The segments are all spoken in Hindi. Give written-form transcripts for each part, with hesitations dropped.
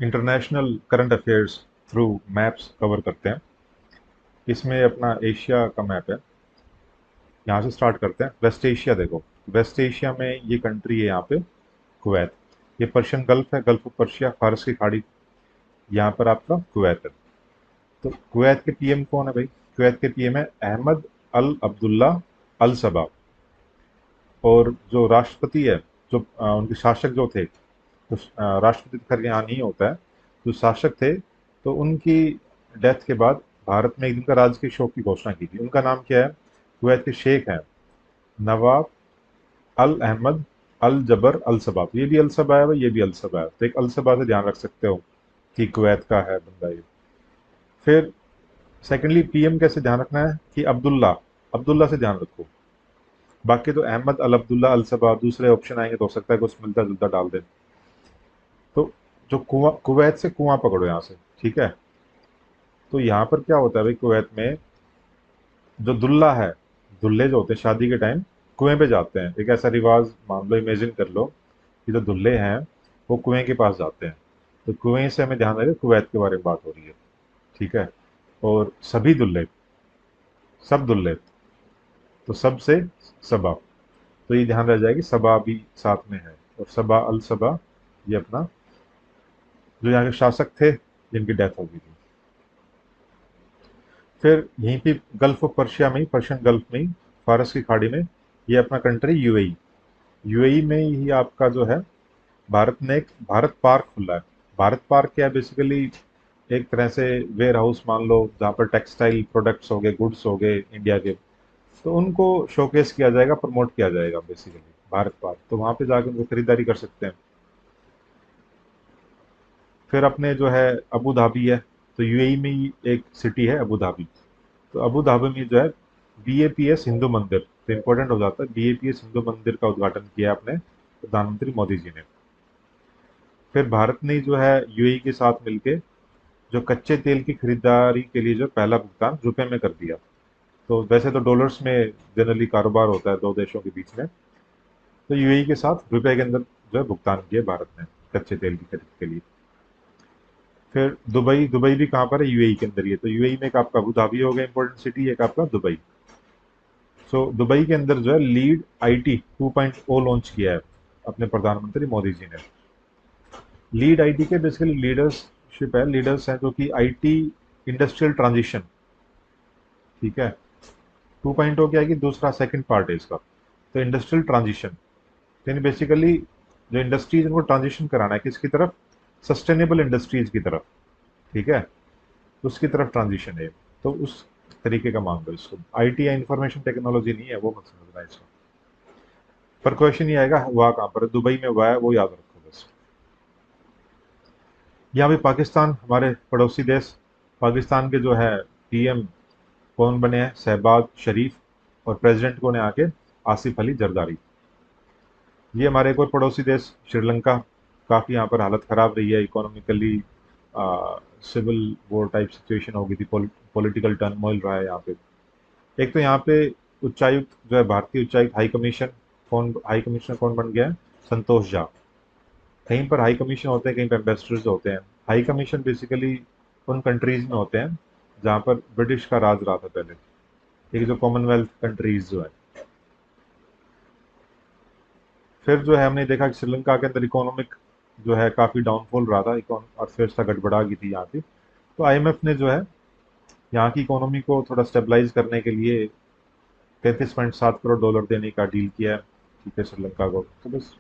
International current affairs through maps cover करते हैं। इसमें अपना एशिया का मैप है। यहाँ से स्टार्ट करते हैं। वेस्ट एशिया देखो, वेस्ट एशिया में ये कंट्री है यहाँ पे कुवैत। ये पर्शियन गल्फ है, गल्फ ऑफ पर्शिया, फारस की खाड़ी, यहाँ पर आपका कुवैत है। तो कुवैत के पीएम कौन है भाई? कुवैत के पीएम है अहमद अल अब्दुल्ला अल सबा। और जो राष्ट्रपति है, जो उनके शासक जो थे, तो राष्ट्रपति तो खैर यहाँ नहीं होता है, जो शासक थे, तो उनकी डेथ के बाद भारत में एक दिन का राजकीय शोक की घोषणा की थी। उनका नाम क्या है? कुवैत के शेख हैं नवाब अल अहमद अल जबर अल सबा। तो ये भी अल सबा है भाई, ये भी अल सबा है, तो एक अल सबा से ध्यान रख सकते हो कि कुवैत का है बंदा ये। फिर सेकेंडली पीएम कैसे ध्यान रखना है कि अब्दुल्ला, अब्दुल्ला से ध्यान रखो। बाकी तो अहमद अल अब्दुल्ला अल सबा, दूसरे ऑप्शन आएंगे तो हो सकता है कुछ मिलता जुलता डाल दें। तो जो कुआं, कुवैत से कुआं पकड़ो यहाँ से, ठीक है। तो यहाँ पर क्या होता है भाई, कुवैत में जो दुल्हा है, दुल्हे जो होते हैं शादी के टाइम कुएं पे जाते हैं। एक ऐसा रिवाज मान लो, इमेजिन कर लो कि जो दुल्हे हैं वो कुएं के पास जाते हैं। तो कुएं से हमें ध्यान रखें, कुवैत के बारे में बात हो रही है, ठीक है। और सभी दुल्हे, सब दुल्हे, तो सब से सबा, तो ये ध्यान रह जाएगी, सबा भी साथ में है। और सबा अल सबा, ये अपना जो यहाँ के शासक थे जिनकी डेथ हो गई थी। फिर यहीं पे गल्फ ऑफ पर्शिया में ही, पर्शियन गल्फ में ही, फारस की खाड़ी में, ये अपना कंट्री यूएई। यूएई में ही आपका जो है, भारत ने एक भारत पार्क खुला है। भारत पार्क क्या है? बेसिकली एक तरह से वेयर हाउस मान लो, जहाँ पर टेक्सटाइल प्रोडक्ट्स हो गए, गुड्स हो गए इंडिया के, तो उनको शोकेस किया जाएगा, प्रमोट किया जाएगा बेसिकली। भारत पार्क, तो वहाँ पे जाकर उनको खरीदारी कर सकते हैं। फिर अपने जो है अबू धाबी है, तो यूएई में ही एक सिटी है अबू धाबी। तो अबू धाबी में जो है बीएपीएस हिंदू मंदिर, तो इंपॉर्टेंट हो जाता है, बीएपीएस हिंदू मंदिर का उद्घाटन किया अपने प्रधानमंत्री मोदी जी ने। फिर भारत ने जो है यूएई के साथ मिलके जो कच्चे तेल की खरीदारी के लिए जो पहला भुगतान रुपए में कर दिया। तो वैसे तो डॉलर्स में जनरली कारोबार होता है दो देशों के बीच में, तो यूएई के साथ रुपए के अंदर जो है भुगतान किया भारत ने कच्चे तेल की खरीद के लिए। फिर दुबई, दुबई भी कहाँ पर है? यूएई के अंदर ही है। तो यूएई में एक आपका अबू धाबी हो गया इंपॉर्टेंट सिटी, एक आपका दुबई। सो दुबई के अंदर जो है लीड आईटी 2.0 लॉन्च किया है अपने प्रधानमंत्री मोदी जी ने। लीड आईटी के बेसिकली लीडरशिप है, लीडर्स हैं जो कि आईटी इंडस्ट्रियल ट्रांजिशन, ठीक है। 2.0 क्या है कि दूसरा सेकंड पार्ट है इसका, तो इंडस्ट्रियल ट्रांजिशन, यानी बेसिकली जो इंडस्ट्रीज उनको ट्रांजिशन कराना है किसकी तरफ? सस्टेनेबल इंडस्ट्रीज की तरफ, ठीक है। उसकी तरफ ट्रांजिशन है। तो उस तरीके का मान लो इसको, आईटी या इंफॉर्मेशन टेक्नोलॉजी नहीं है, वो मत समझना इसको। पर क्वेश्चन ये आएगा हुआ कहाँ पर है? दुबई में हुआ है, वो याद रखो बस। यहाँ भी पाकिस्तान, हमारे पड़ोसी देश, पाकिस्तान के जो है पीएम कौन बने हैं? शहबाज शरीफ। और प्रेसिडेंट कौन है आके? आसिफ अली जरदारी। ये हमारे एक और पड़ोसी देश श्रीलंका, काफ़ी यहाँ पर हालत ख़राब रही है economically, civil war type situation हो गई थी, पॉलिटिकल टर्मोइल रहा है यहाँ पे। एक तो यहाँ पे उच्चायुक्त जो है, भारतीय उच्चायुक्त हाई कमीशन, कौन हाई कमिश्नर कौन बन गया है? संतोष झा। कहीं पर हाई कमीशन होते हैं, कहीं पर एम्बेसडर्स होते हैं। हाई कमीशन बेसिकली उन कंट्रीज में होते हैं जहाँ पर ब्रिटिश का राज रहा था पहले, एक जो कॉमनवेल्थ कंट्रीज जो है। फिर जो है हमने देखा कि श्रीलंका के अंदर इकोनॉमिक जो है काफ़ी डाउनफॉल रहा था, अर्थव्यवस्था गड़बड़ा गई थी यहाँ की। तो आईएमएफ ने जो है यहाँ की इकोनॉमी को थोड़ा स्टेबलाइज करने के लिए 33.7 करोड़ डॉलर देने का डील किया है, ठीक है, श्रीलंका को। तो बस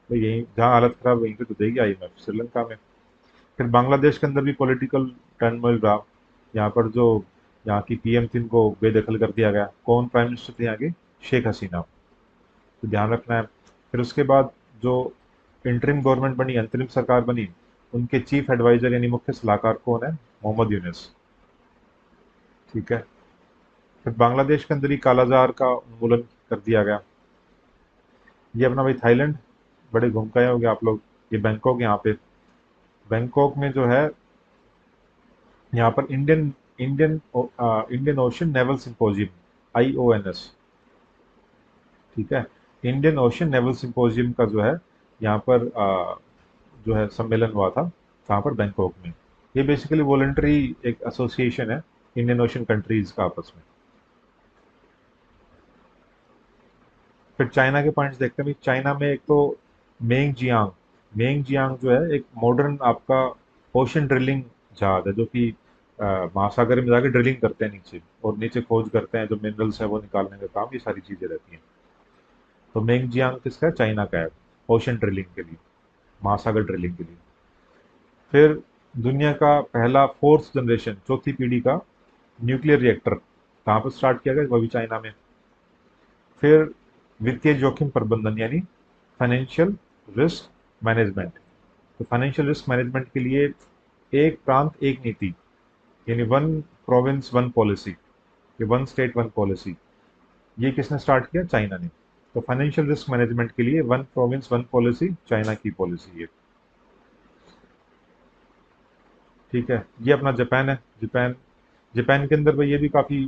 भाई यहीं जहाँ हालत खराब वहीं पे तो देगी आईएमएफ, श्रीलंका में। फिर बांग्लादेश के अंदर भी पॉलिटिकल टर्मोइल रहा। यहाँ पर जो यहाँ की पीएम थी उनको बेदखल कर दिया गया। कौन प्राइम मिनिस्टर थे यहाँ के? शेख हसीना। तो ध्यान रखना है। फिर उसके बाद जो इंटरिम गवर्नमेंट बनी, अंतरिम सरकार बनी, उनके चीफ एडवाइजर यानी मुख्य सलाहकार कौन है? मोहम्मद यूनुस, ठीक है। फिर बांग्लादेश के अंदर ही कालाजार का उन्मूलन कर दिया गया। ये अपना भाई थाईलैंड, बड़े घूम के आए होंगे आप लोग। ये बैंकॉक, यहाँ पे बैंकॉक में जो है, यहाँ पर Indian Indian Indian Ocean naval symposium, IONS, ठीक है। इंडियन ओशन नेवल सिंपोजियम का जो है यहाँ पर जो है सम्मेलन हुआ था। कहाँ पर, बैंकॉक में। ये बेसिकली वॉलंटरी एक एसोसिएशन है इंडियन ओशन कंट्रीज का आपस में। फिर चाइना के पॉइंट्स देखते हैं। भाई चाइना में एक तो मेंगजियांग, मेंगजियांग जो है एक मॉडर्न आपका ओशन ड्रिलिंग जहाज है, जो कि महासागर में जाके ड्रिलिंग करते हैं नीचे, और नीचे खोज करते हैं जो मिनरल्स है वो निकालने का काम, ये सारी चीजें रहती हैं। तो मेंगजियांग किसका है, चाइना का है, ओशन ड्रिलिंग के लिए, महासागर ड्रिलिंग के लिए। फिर दुनिया का पहला फोर्थ जनरेशन, चौथी पीढ़ी का न्यूक्लियर रिएक्टर कहाँ पर स्टार्ट किया गया, वो भी चाइना में। फिर वित्तीय जोखिम प्रबंधन यानी फाइनेंशियल रिस्क मैनेजमेंट। तो फाइनेंशियल रिस्क मैनेजमेंट के लिए एक प्रांत एक नीति, यानी वन प्रोविंस वन पॉलिसी, ये वन स्टेट वन पॉलिसी, ये किसने स्टार्ट किया, चाइना ने। तो फाइनेंशियल रिस्क मैनेजमेंट के लिए one province one policy China की पॉलिसी है। ठीक है, ये अपना जापान है। जापान, जापान के अंदर भाई ये भी काफ़ी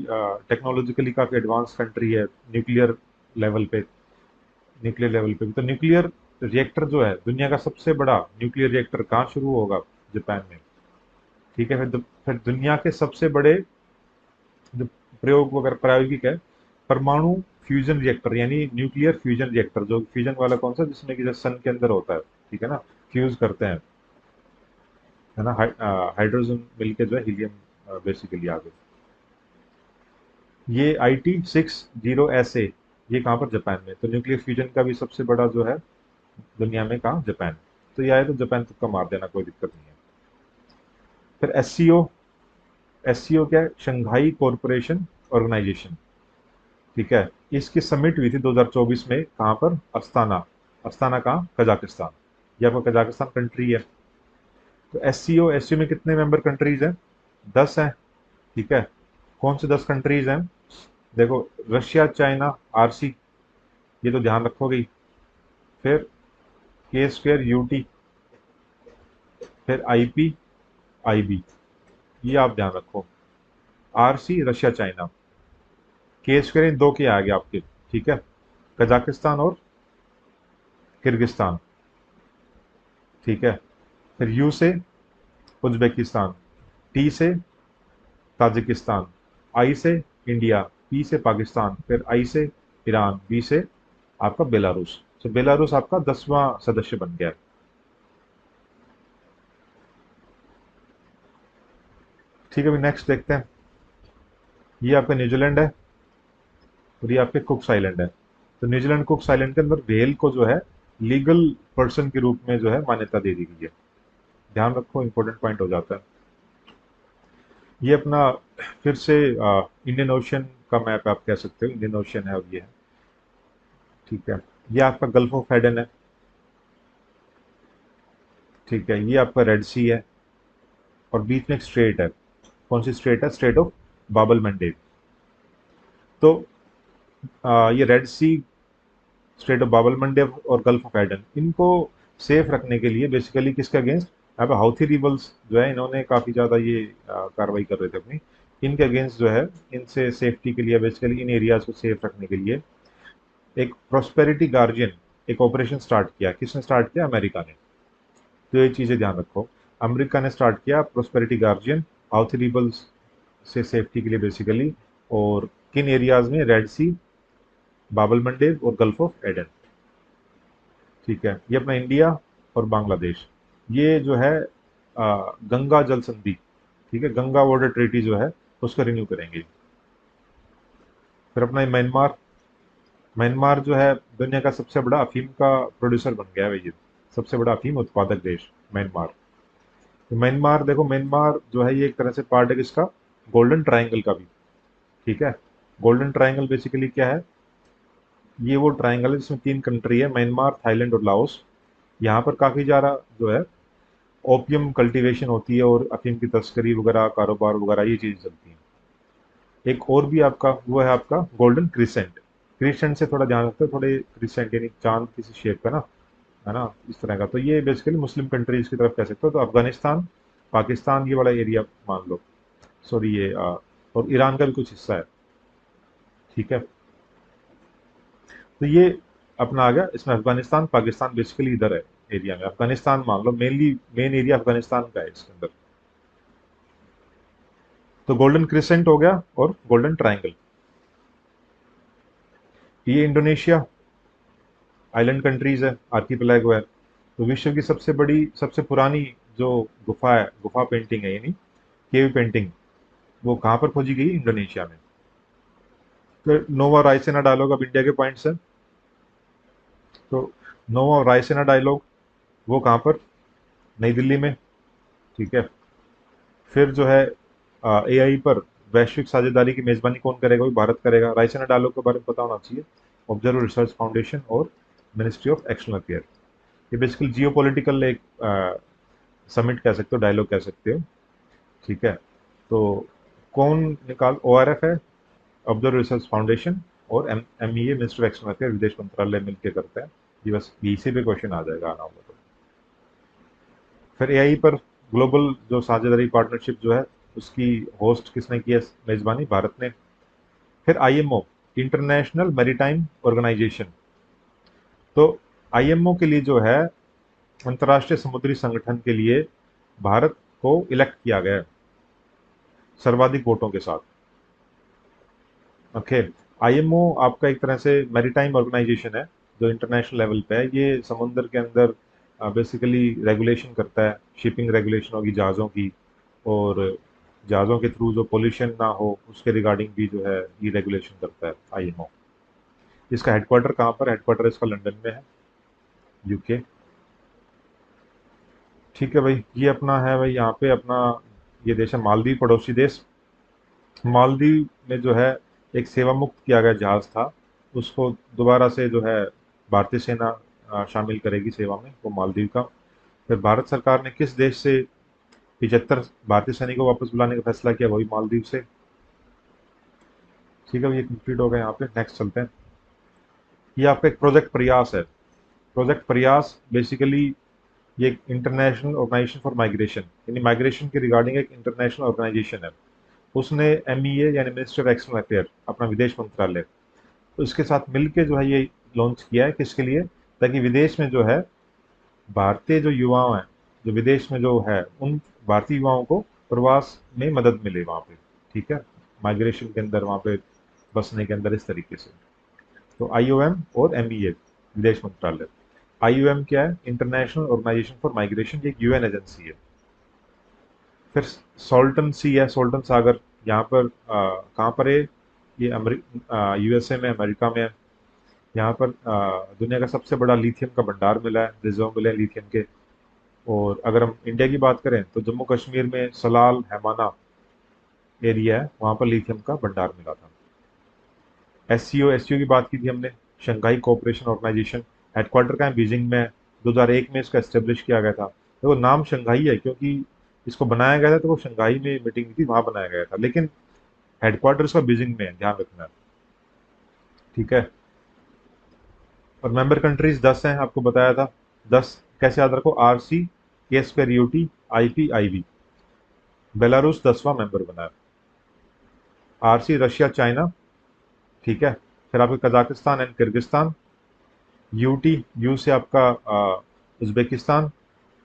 टेक्नोलॉजिकली काफ़ी एडवांस कंट्री है, न्यूक्लियर लेवल पे, न्यूक्लियर लेवल पे भी। तो न्यूक्लियर रिएक्टर जो है, दुनिया का सबसे बड़ा न्यूक्लियर रिएक्टर कहाँ शुरू होगा, जापान में। ठीक है, फिर दुनिया के सबसे बड़े जो प्रयोग वगैरह प्रायोगिक है, परमाणु फ्यूजन रिएक्टर यानी न्यूक्लियर फ्यूजन रिएक्टर, जो फ्यूजन वाला कौन सा, जिसमें कि जैसे सन के अंदर होता है, ठीक है ना, फ्यूज करते हैं, है ना, हाइड्रोजन मिलके जो है हीलियम बेसिकली आगे। ये IT-60SA, ये कहाँ पर, जापान में। तो न्यूक्लियर फ्यूजन का भी सबसे बड़ा जो है दुनिया में, कहाँ, जापान। तो ये आए तो जापान तुक्का मार देना, कोई दिक्कत नहीं है। फिर SCO, SCO क्या है, शंघाई कॉरपोरेशन ऑर्गेनाइजेशन। ठीक है, इसकी समिट हुई थी 2024 में, कहाँ पर, अस्ताना। अस्ताना कहाँ, कजाकिस्तान। ये आपका कजाकिस्तान कंट्री है। तो SCO में कितने मेंबर कंट्रीज हैं, 10 हैं। ठीक है, कौन से 10 कंट्रीज हैं, देखो, रशिया, चाइना, RC, ये तो ध्यान रखोगे ही। फिर K2UT, फिर IP IB, ये आप ध्यान रखो। RC रशिया चाइना, K2 इन दो के आ गए आपके। ठीक है, कजाकिस्तान और किर्गिस्तान। ठीक है, फिर U से उज्बेकिस्तान, T से ताजिकिस्तान, I से इंडिया, P से पाकिस्तान, फिर I से ईरान, B से आपका बेलारूस। तो बेलारूस आपका 10वां सदस्य बन गया है। ठीक है, अभी नेक्स्ट देखते हैं। ये आपका न्यूजीलैंड है, और ये आपके कुक्स आइलैंड है। तो न्यूजीलैंड कुक्स आइलैंड के अंदर व्हेल को जो है लीगल पर्सन के रूप में जो है मान्यता दे दी गई है। ध्यान रखो, इंपॉर्टेंट पॉइंट हो जाता है। ये अपना फिर से इंडियन ओशन का मैप आप कह सकते हो, इंडियन ओशन है और ये है। ठीक है, ये आपका गल्फ ऑफ एडन है। ठीक है, ये आपका रेड सी है, और बीच में एक स्ट्रेट है। कौन सी स्ट्रेट है, स्ट्रेट ऑफ बाबल मंडेब। तो ये red C, straight of Babal Mandeb और गल्फ ऑफ एडन, इनको सेफ रखने के लिए बेसिकली किसके अगेंस्ट, यहाँ पे हाउथी रिबल्स जो है, इन्होंने काफ़ी ज़्यादा ये कार्रवाई कर रहे थे अपनी, इनके अगेंस्ट जो है, इनसे सेफ्टी के लिए, बेसिकली इन एरियाज को सेफ रखने के लिए एक प्रोस्पेरिटी गार्जियन, एक ऑपरेशन स्टार्ट किया। किसने स्टार्ट किया, अमेरिका ने। तो ये चीज़ें ध्यान रखो, अमेरिका ने स्टार्ट किया प्रोस्पेरिटी गार्जियन, हाउथी रिबल्स से सेफ्टी के लिए बेसिकली। और किन एरियाज में, रेड सी, बाबल मंडेब और गल्फ ऑफ एडन। ठीक है, ये अपना इंडिया और बांग्लादेश, ये जो है गंगा जल संधि, ठीक है, गंगा वाटर ट्रीटी जो है उसको रिन्यू करेंगे। फिर अपना ये म्यांमार, म्यांमार जो है दुनिया का सबसे बड़ा अफीम का प्रोड्यूसर बन गया है ये, सबसे बड़ा अफीम उत्पादक देश म्यांमार। तो म्यांमार देखो, म्यांमार जो है ये एक तरह से पार्ट है किसका, गोल्डन ट्रायंगल का भी। ठीक है, गोल्डन ट्रायंगल बेसिकली क्या है, ये वो ट्रायंगल है जिसमें 3 कंट्री है, म्यांमार, थाईलैंड और लाओस। यहाँ पर काफ़ी ज़्यादा जो है ओपियम कल्टीवेशन होती है, और अफीम की तस्करी वगैरह, कारोबार वगैरह, ये चीज़ चलती है। एक और भी आपका वो है आपका गोल्डन क्रिसेंट। क्रिसेंट से थोड़ा ध्यान रखते हो, थोड़े क्रिसेंट यानी चांद किसी शेप का ना, है ना, इस तरह का। तो ये बेसिकली मुस्लिम कंट्रीज की तरफ कह सकते हो। तो अफगानिस्तान, पाकिस्तान, ये वाला एरिया मान लो, सॉरी ये और ईरान का भी कुछ हिस्सा है। ठीक है, तो ये अपना आ गया, इसमें अफगानिस्तान, पाकिस्तान बेसिकली इधर है, एरिया में, अफगानिस्तान मान लो, मेनली मेन एरिया अफगानिस्तान का है इसके अंदर। तो गोल्डन क्रिसेंट हो गया और गोल्डन ट्रायंगल, ये इंडोनेशिया आइलैंड कंट्रीज है, आर्कीपेलागो है। तो विश्व की सबसे बड़ी, सबसे पुरानी जो गुफा है, गुफा पेंटिंग है यानी केव पेंटिंग, वो कहाँ पर खोजी गई? इंडोनेशिया में। तो नोवा रायसेना डायलॉग अब इंडिया के पॉइंट्स है। तो नोवा रायसेना डायलॉग वो कहाँ पर? नई दिल्ली में। ठीक है। फिर जो है एआई पर वैश्विक साझेदारी की मेजबानी कौन करेगा? वो भारत करेगा। रायसेना डायलॉग के बारे में पता होना चाहिए। ऑब्जर्व रिसर्च फाउंडेशन और मिनिस्ट्री ऑफ एक्सटर्नल अफेयर। ये बेसिकली जियो पॉलिटिकल एक समिट कह सकते हो, डायलॉग कह सकते हो। ठीक है। तो कौन निकाल, ओआरएफ है, ऑब्जर्व रिसर्च फाउंडेशन, और MEA minister of external affair, विदेश मंत्रालय मिलकर करता है। ये बस इसी पे क्वेश्चन आ जाएगा आना होगा तो। फिर एआई पर ग्लोबल जो साझेदारी पार्टनरशिप जो है, उसकी होस्ट किसने किया? मेजबानी भारत ने। फिर आईएमओ, इंटरनेशनल मैरीटाइम ऑर्गेनाइजेशन। तो आईएमओ के लिए जो है, अंतर्राष्ट्रीय समुद्री संगठन के लिए भारत को इलेक्ट किया गया है सर्वाधिक वोटों के साथ। ओके। आईएमओ आपका एक तरह से मैरीटाइम ऑर्गेनाइजेशन है जो इंटरनेशनल लेवल पे है। ये समुद्र के अंदर बेसिकली रेगुलेशन करता है, शिपिंग रेगुलेशन होगी जहाज़ों की, और जहाज़ों के थ्रू जो पोल्यूशन ना हो उसके रिगार्डिंग भी जो है ये रेगुलेशन करता है आईएमओ। इसका हेडक्वार्टर कहाँ पर? हेडक्वार्टर इसका लंदन में है, यूके। ठीक है भाई, ये अपना है भाई यहाँ पे अपना, ये देश है मालदीव, पड़ोसी देश। मालदीव में जो है एक सेवा मुक्त किया गया जहाज था, उसको दोबारा से जो है भारतीय सेना शामिल करेगी सेवा में, वो मालदीव का। फिर भारत सरकार ने किस देश से 75 भारतीय सैनिकों को वापस बुलाने का फैसला किया? वही मालदीव से। ठीक है, ये कंप्लीट हो गया। यहाँ पे नेक्स्ट चलते हैं। ये आपका एक प्रोजेक्ट प्रयास है। प्रोजेक्ट प्रयास बेसिकली ये एक इंटरनेशनल ऑर्गेनाइजेशन फॉर माइग्रेशन, यानी माइग्रेशन के रिगार्डिंग एक इंटरनेशनल ऑर्गेनाइजेशन है। उसने एमईए यानी मिनिस्ट्री ऑफ एक्सटर्नल अफेयर, अपना विदेश मंत्रालय, तो इसके साथ मिलके जो है ये लॉन्च किया है। किसके लिए? ताकि विदेश में जो है भारतीय जो युवा हैं, जो विदेश में जो है, उन भारतीय युवाओं को प्रवास में मदद मिले वहाँ पे। ठीक है, माइग्रेशन के अंदर, वहाँ पे बसने के अंदर, इस तरीके से। तो आईओएम और एमईए, विदेश मंत्रालय। आईओएम क्या है? इंटरनेशनल ऑर्गेनाइजेशन फॉर माइग्रेशन, ये एक यूएन एजेंसी है। फिर सोल्टन सी है, सोल्टन सागर, यहाँ पर कहाँ पर है? ये यूएसए में, अमेरिका में है। यहाँ पर दुनिया का सबसे बड़ा लिथियम का भंडार मिला है, रिजर्व मिले हैं लिथियम के। और अगर हम इंडिया की बात करें तो जम्मू कश्मीर में सलाल हैमाना एरिया है, वहाँ पर लिथियम का भंडार मिला था। एससीओ की बात की थी हमने, शंघाई कोऑपरेशन ऑर्गेनाइजेशन, हेडक्वार्टर का है बीजिंग में। 2001 में इसका एस्टेब्लिश किया गया था। देखो नाम शंघाई है क्योंकि इसको बनाया गया था तो वो शंघाई में मीटिंग थी, वहां बनाया गया था, लेकिन हेडक्वार्टर इसका बीजिंग में है, ध्यान रखना है। ठीक है। और मेंबर कंट्रीज 10 हैं, आपको बताया था। 10 कैसे याद रखो? आरसी, एस पर यूटी, आईपी, आईबी। बेलारूस 10वां मेंबर बना है। RC Russia, China. ठीक है। फिर आपके Kazakhstan and Kyrgyzstan. UT, U से आपका उज्बेकिस्तान,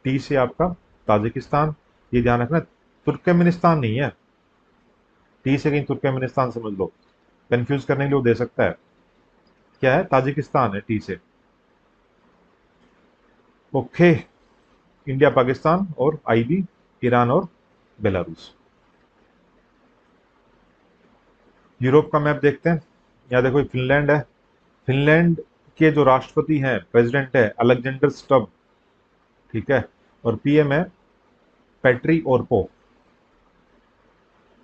टी से आपका ताजिकिस्तान। ये ध्यान रखना, तुर्कमेनिस्तान नहीं है। टी से कहीं तुर्कमेनिस्तान समझ लो, कंफ्यूज करने के लिए वो दे सकता है। क्या है? ताजिकिस्तान है टी से। ओके। इंडिया, पाकिस्तान और आईबी, ईरान और बेलारूस। यूरोप का मैप देखते हैं। यहाँ देखो फिनलैंड है। फिनलैंड के जो राष्ट्रपति हैं, प्रेसिडेंट है अलेक्जेंडर स्टब। ठीक है। और पीएम है पैट्री ओरपो।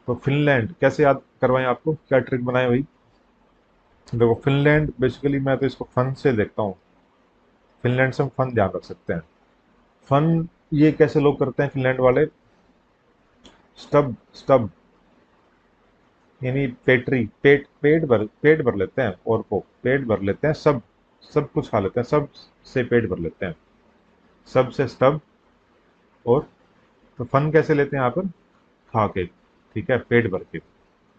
तो फिनलैंड कैसे याद करवाएं आपको, क्या ट्रिक बनाए भाई? देखो फिनलैंड बेसिकली, मैं तो इसको फन से देखता हूँ। फिनलैंड से हम फन ध्यान रख सकते हैं। फन ये कैसे लोग करते हैं फिनलैंड वाले? स्टब, स्टब यानी पेट्री, पेट भर लेते हैं, और को पेट भर लेते हैं, सब सब कुछ खा लेते हैं, सब से पेट भर लेते हैं, सब से स्टब। और तो फन कैसे लेते हैं यहाँ पर? खा के। ठीक है, पेट भर के,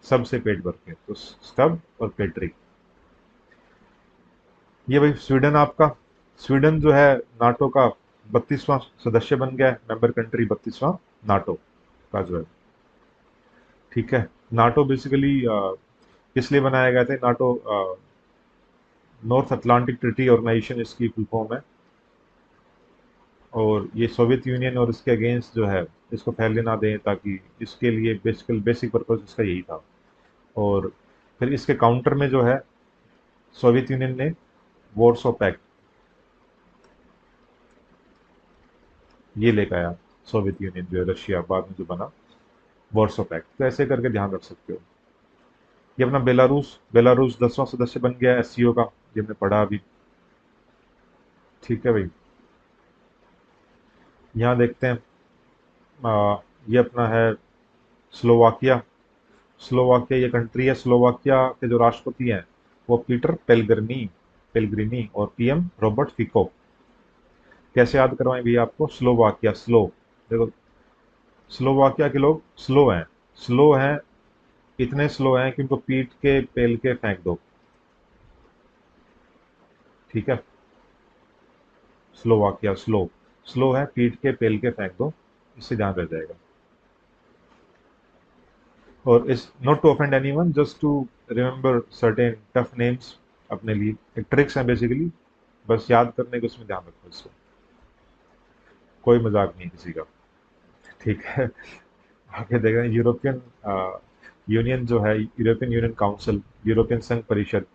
सब से पेट भर के, तो स्टब और पेट्री। ये भाई स्वीडन आपका, स्वीडन जो है नाटो का 32वां सदस्य बन गया है, मेंबर कंट्री 32वां नाटो का जो है। ठीक है, नाटो बेसिकली किस लिए बनाया गया था? NATO North Atlantic Treaty Organization इसकी फुल फॉर्म है, और ये सोवियत यूनियन और इसके अगेंस्ट जो है इसको फैलने ना दें, ताकि इसके लिए बेसिक पर्पज इसका यही था। और फिर इसके काउंटर में जो है सोवियत यूनियन ने वॉर्सो पैक्ट ये लेकर आया। सोवियत यूनियन जो है, रशिया बाद में जो बना, वॉर्सो पैक्ट, तो ऐसे करके ध्यान रख सकते हो। ये अपना बेलारूस, बेलारूस 10वां सदस्य बन गया एससीओ का, ये हमने पढ़ा अभी। ठीक है भाई, यहाँ देखते हैं ये अपना है स्लोवाकिया। स्लोवाकिया ये कंट्री है। स्लोवाकिया के जो राष्ट्रपति हैं वो पीटर पेलग्रिनी पेलग्रिनी और पीएम रॉबर्ट फिको। कैसे याद करवाएं भैया आपको? स्लोवाकिया, स्लो, देखो स्लोवाकिया के लोग स्लो हैं। स्लो हैं, इतने स्लो हैं कि उनको पीट के पेल के फेंक दो। ठीक है, स्लोवाकिया स्लो, स्लो है, पीट के पेल के फेंक दो, इससे ध्यान रह जाएगा। और इस not to offend anyone, just to remember certain tough names अपने लिए, एक ट्रिक्स हैं बेसिकली, बस याद करने के, उसमें ध्यान रखो इसको, कोई मजाक नहीं किसी का। ठीक है, आगे देख रहे हैं यूरोपियन यूनियन जो है, यूरोपियन यूनियन काउंसिल, यूरोपियन संघ परिषद,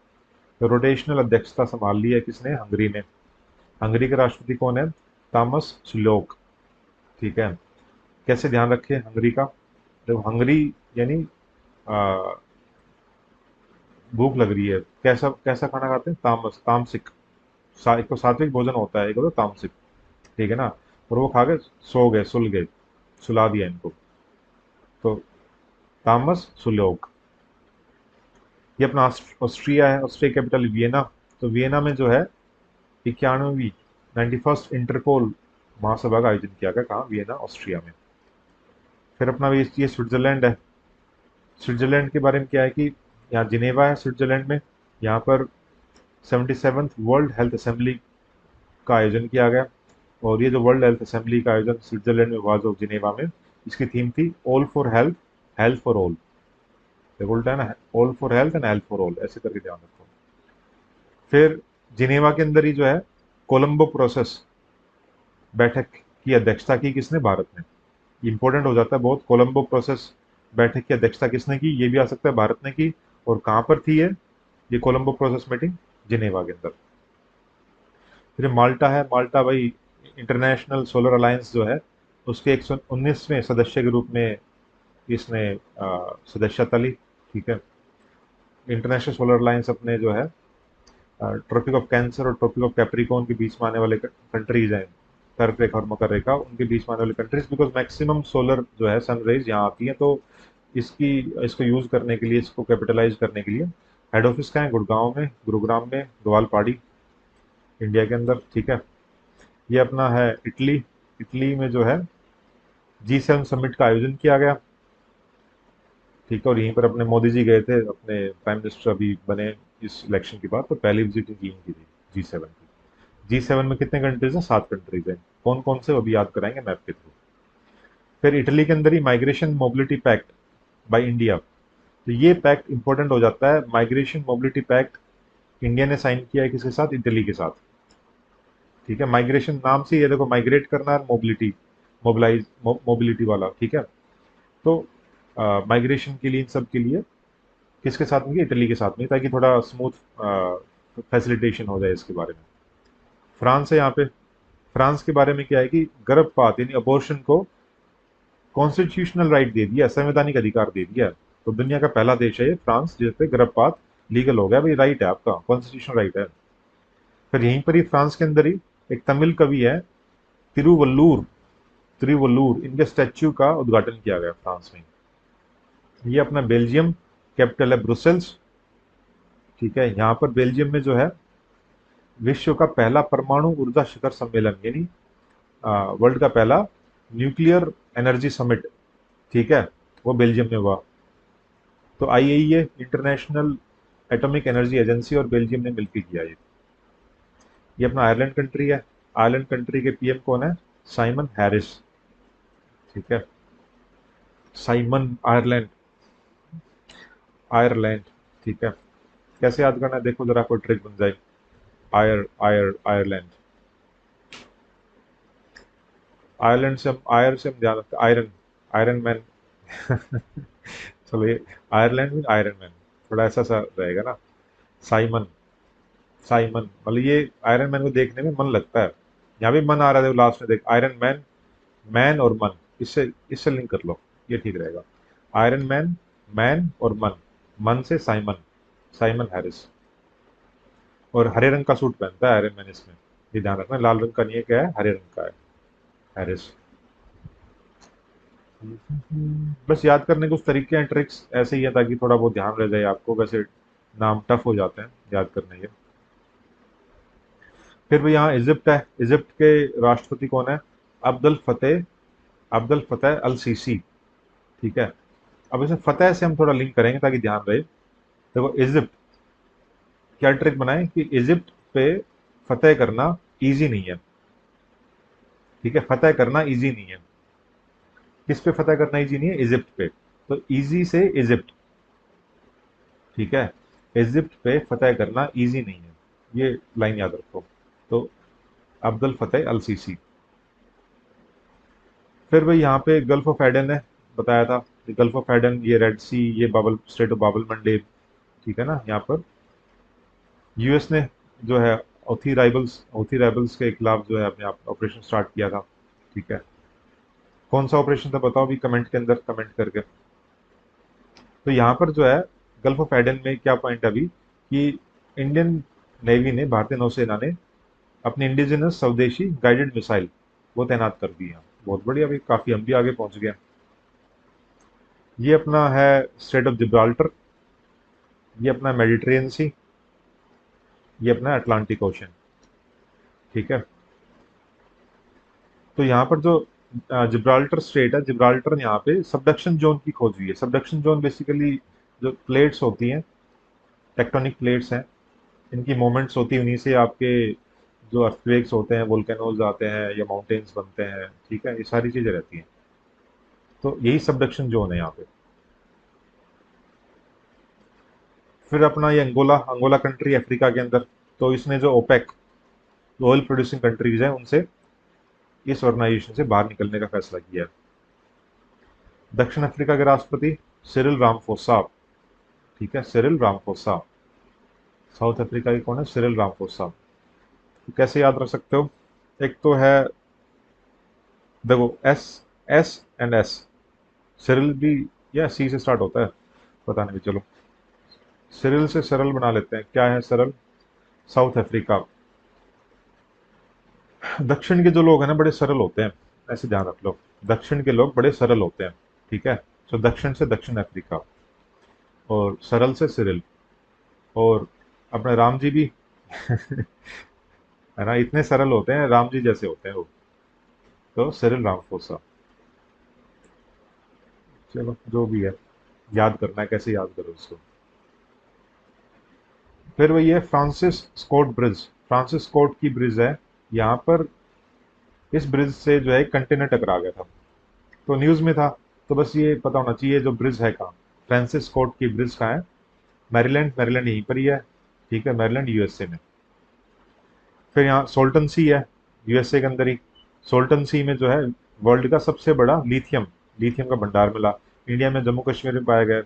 तो रोटेशनल अध्यक्षता संभाल ली है किसने? हंगरी ने। हंगरी के राष्ट्रपति कौन है? तामस सुलोक। ठीक है, कैसे ध्यान रखें हंगरी का? देखो हंगरी यानी आ, भूख लग रही है, कैसा कैसा खाना खाते हैं? तामस, तामसिक। एक तो सात्विक भोजन होता है, एक होता है तामसिक। ठीक है ना, और वो खा के सो गए, सुल गए, सुला दिया इनको, तो तामस सुलोक। ये अपना ऑस्ट्रिया है, ऑस्ट्रिया कैपिटल वियना। तो वियना में जो है 91वीं 91st इंटरपोल महासभा का आयोजन किया गया, कहाँ? वियना, ऑस्ट्रिया में। फिर अपना ये स्विट्जरलैंड है। स्विट्जरलैंड के बारे में क्या है कि यहाँ जिनेवा है स्विट्जरलैंड में, यहाँ पर 77th वर्ल्ड हेल्थ असेंबली का आयोजन किया गया। और ये जो वर्ल्ड हेल्थ असेंबली का आयोजन स्विट्जरलैंड में हुआ, जो जिनेवा में, इसकी थीम थी all for health, health for all. उल्टा है ना, all for health and health for all, ऐसे करके ध्यान रखो। फिर जिनेवा के अंदर ही जो है कोलंबो प्रोसेस बैठक की अध्यक्षता की किसने? भारत ने। इंपॉर्टेंट हो जाता है बहुत, कोलंबो प्रोसेस बैठक की अध्यक्षता किसने की? ये भी आ सकता है भारत ने की। और कहाँ पर थी ये कोलंबो प्रोसेस मीटिंग? जिनेवा के अंदर। फिर माल्टा है। माल्टा भाई इंटरनेशनल सोलर अलायंस जो है उसके 119वें सदस्य के रूप में इसने सदस्यता ली। ठीक है, इंटरनेशनल सोलर अलायंस अपने जो है ट्रॉपिक ऑफ कैंसर और ट्रॉपिक ऑफ कैप्रिकॉर्न के बीच में आने वाले कंट्रीज हैं, कर्क रेखा और मकर रेखा, उनके बीच में आने वाले कंट्रीज, बिकॉज मैक्सिमम सोलर जो है सन रेज यहाँ आती है, तो इसकी इसको यूज करने के लिए, इसको कैपिटलाइज करने के लिए हेड ऑफिस का है गुड़गांव में, गुरुग्राम में, ग्वालपाड़ी, इंडिया के अंदर। ठीक है, ये अपना है इटली। इटली में जो है G7 समिट का आयोजन किया गया। ठीक है, और यहीं पर अपने मोदी जी गए थे, अपने प्राइम मिनिस्टर अभी बने इस इलेक्शन के बाद, तो पहली विजिट इनकी यहीं की थी, G7 की। G7 में कितने कंट्रीज हैं? 7 कंट्रीज हैं। कौन कौन से, वो भी याद कराएंगे मैप के थ्रू। फिर इटली के अंदर ही migration mobility pact by India, तो ये पैक्ट इंपॉर्टेंट हो जाता है। माइग्रेशन मोबिलिटी पैक्ट इंडिया ने साइन किया है किसके साथ? इटली के साथ। ठीक है, माइग्रेशन नाम से ये देखो, माइग्रेट करना है, मोबिलिटी, मोबिलाइज, मोबिलिटी वाला। ठीक है, तो माइग्रेशन के लिए, इन सब के लिए किसके साथ में? इटली के साथ में, ताकि थोड़ा स्मूथ फैसिलिटेशन हो जाए इसके बारे में। फ्रांस है यहाँ पे। फ्रांस के बारे में क्या है कि गर्भपात यानी अबॉर्शन को कॉन्स्टिट्यूशनल राइट दे दिया, संवैधानिक अधिकार दे दिया। तो दुनिया का पहला देश है ये फ्रांस, जिस पे गर्भपात लीगल हो गया, भाई राइट है आपका, कॉन्स्टिट्यूशनल राइट है। फिर यहीं पर ही फ्रांस के अंदर ही एक तमिल कवि है, तिरुवल्लुर, तिरुवल्लुर, इनके स्टैच्यू का उद्घाटन किया गया फ्रांस में। ये अपना बेल्जियम, कैपिटल है ब्रुसेल्स। ठीक है, यहाँ पर बेल्जियम में जो है विश्व का पहला परमाणु ऊर्जा शिखर सम्मेलन, यानी वर्ल्ड का पहला न्यूक्लियर एनर्जी समिट, ठीक है, वो बेल्जियम में हुआ। तो IAEA, international atomic energy agency, और बेल्जियम ने मिलकर किया ये अपना आयरलैंड कंट्री है। आयरलैंड कंट्री के पीएम कौन है? Simon Harris. ठीक है, साइमन आयरलैंड, आयरलैंड। ठीक है, कैसे याद करना है देखो जरा, कोई ट्रिक बन जाए। आयरलैंड, आयरलैंड से हम आयर से हम ध्यान रखते हैं, आयरन, आयरन मैन। चलो ये आयरलैंड में आयरन मैन, थोड़ा ऐसा सा रहेगा ना। साइमन, साइमन मतलब ये आयरन मैन को देखने में मन लगता है। यहाँ भी मन आ रहा है लास्ट में, देख आयरन मैन, मैन और मन, इससे इससे लिंक कर लो, ये ठीक रहेगा। आयरन मैन, मैन और मन, मन से साइमन, साइमन हैरिस। और हरे रंग का सूट पहनता है आयरन मैन इसमें, ये ध्यान रखना, लाल रंग का नहीं है, क्या है, हरे रंग का है हैरिस। बस याद करने के कुछ तरीके हैं, ट्रिक्स ऐसे ही है ताकि थोड़ा बहुत ध्यान रह जाए आपको, वैसे नाम टफ हो जाते हैं याद करने के। फिर भी यहाँ इजिप्ट है, इजिप्ट के राष्ट्रपति कौन है? अब्दुल फतेह, अब्दुल फतेह अल सीसी। ठीक है, अब इसे फतेह से हम थोड़ा लिंक करेंगे ताकि ध्यान रहे। देखो इजिप्ट, क्या ट्रिक बनाए कि इजिप्ट पे फतेह करना इजी नहीं है। ठीक है, फतेह करना इजी नहीं है। किस पे फतेह करना इजी नहीं है? इजिप्ट पे। तो इजी से इजिप्ट। ठीक है, इजिप्ट पे फतेह करना इजी नहीं है, ये लाइन याद रखो। तो अब्दुल फतेह अल सीसी। फिर भाई यहाँ पे गल्फ ऑफ एडन है, बताया था। गल्फ ऑफ एडन, ये रेड सी, ये बाबल स्ट्रेट ऑफ बाबल मंडेब। ठीक है ना, यहाँ पर यूएस ने जो है हौथी राइबल्स के खिलाफ जो है अपने आप ऑपरेशन स्टार्ट किया था। ठीक है, कौन सा ऑपरेशन था बताओ भी कमेंट के अंदर, कमेंट करके। तो यहाँ पर जो है गल्फ ऑफ एडन में क्या पॉइंट है अभी कि इंडियन नेवी ने, भारतीय नौसेना ने अपनी इंडिजिनस स्वदेशी गाइडेड मिसाइल वो तैनात कर दी है। बहुत बढ़िया भाई, काफी हम भी आगे पहुंच गए। ये अपना है स्ट्रेट ऑफ जिब्राल्टर, ये अपना मेडिटेरियन सी, ये अपना अटलांटिक ओशन। ठीक है, तो यहाँ पर जो जिब्राल्टर स्ट्रेट है, जिब्राल्टर यहाँ पे सबडक्शन जोन की खोज हुई है। सबडक्शन जोन बेसिकली जो प्लेट्स होती हैं, टेक्टोनिक प्लेट्स हैं, इनकी मोमेंट्स होती हैं, उन्हीं से आपके जो अर्थक्वेक्स होते हैं, वोल्केनोज आते हैं या माउंटेन्स बनते हैं। ठीक है, ये सारी चीजें रहती हैं, तो यही सबडक्शन जोन है यहाँ पे। फिर अपना ये अंगोला, अंगोला कंट्री अफ्रीका के अंदर। तो इसने जो ओपेक, ऑयल प्रोड्यूसिंग कंट्रीज हैं, उनसे, इस ऑर्गेनाइजेशन से बाहर निकलने का फैसला किया है। दक्षिण अफ्रीका के राष्ट्रपति सिरिल रामफोसा। ठीक है, सिरिल रामफोसा। साउथ अफ्रीका की कौन है? Cyril Ramaphosa. तो कैसे याद रख सकते हो? एक तो है, देखो S, S and S, Cyril भी या सी से स्टार्ट होता है, पता नहीं, चलो सिरिल से सरल बना लेते हैं। क्या है सरल? South Africa. दक्षिण के जो लोग हैं ना बड़े सरल होते हैं, ऐसे ध्यान रख लो, दक्षिण के लोग बड़े सरल होते हैं। ठीक है, तो दक्षिण से दक्षिण अफ्रीका, और सरल से सिरिल, और अपने राम जी भी है ना, इतने सरल होते हैं, राम जी जैसे होते हैं वो। तो सिरिल रामफोसा। चलो जो भी है, याद करना है, कैसे याद करो इसको। फिर वही है Francis Scott bridge, Francis Scott की ब्रिज है यहाँ पर। इस ब्रिज से जो है कंटेनर टकरा गया था, तो न्यूज में था। तो बस ये पता होना चाहिए जो ब्रिज है कहाँ, फ्रांसिस स्कॉट की ब्रिज कहाँ है? मैरीलैंड, मैरीलैंड यहीं पर ही है। ठीक है, मैरीलैंड यूएसए में। फिर यहाँ सोल्टन सी है, यूएसए के अंदर ही। सोल्टन सी में जो है वर्ल्ड का सबसे बड़ा लिथियम, लिथियम का भंडार मिला। इंडिया में जम्मू कश्मीर में पाया गया,